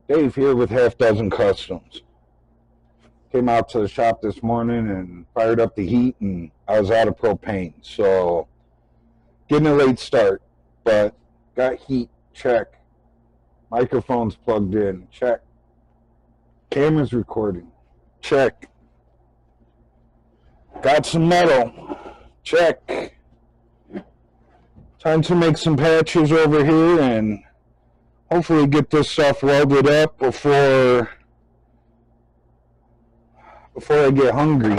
Dave here with Half Dozen Customs. Came out to the shop this morning and fired up the heat, and I was out of propane. So, getting a late start, but got heat, check. Microphone's plugged in, check. Camera's recording, check. Got some metal, check. Time to make some patches over here and hopefully get this stuff welded up before I get hungry.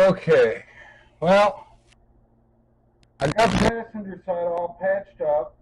Okay, well, I got the passenger side all patched up,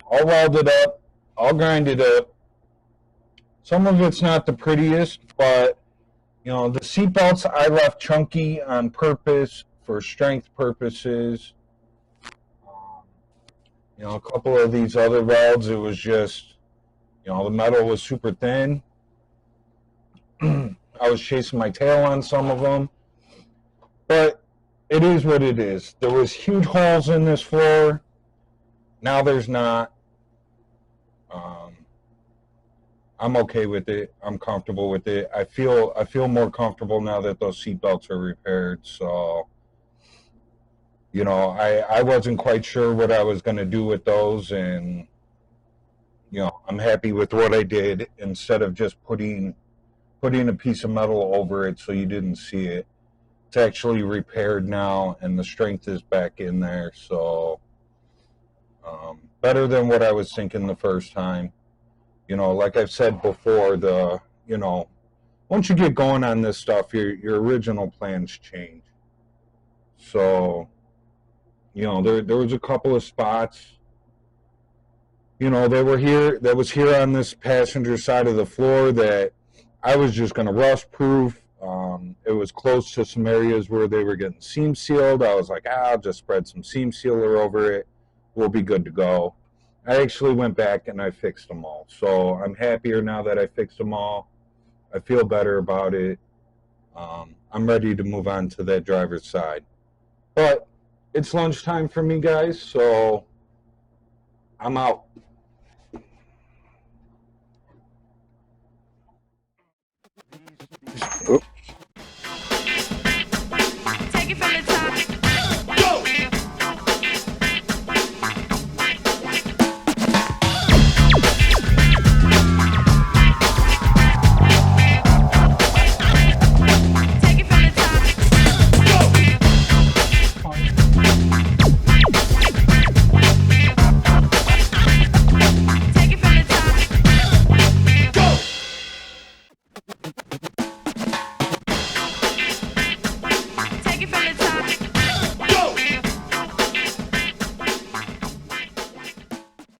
all welded up, all grinded up. Some of it's not the prettiest, but you know, the seat belts I left chunky on purpose for strength purposes. Um, you know, a couple of these other welds, it was just, you know, the metal was super thin. I was chasing my tail on some of them, but it is what it is. There was huge holes in this floor. Now there's not. Um, I'm okay with it. I'm comfortable with it. I feel more comfortable now that those seat belts are repaired. So, you know, I wasn't quite sure what I was going to do with those, and you know, I'm happy with what I did instead of just putting a piece of metal over it so you didn't see it. It's actually repaired now, and the strength is back in there. So, better than what I was thinking the first time. You know, like I've said before, you know, once you get going on this stuff, your original plans change. So, you know, there was a couple of spots, you know, that was here on this passenger side of the floor that I was just going to rust proof. It was close to some areas where they were getting seam sealed. I was like, I'll just spread some seam sealer over it. We'll be good to go. I actually went back and I fixed them all. So I'm happier now that I fixed them all. I feel better about it. I'm ready to move on to that driver's side. But it's lunchtime for me, guys, so I'm out. Oops,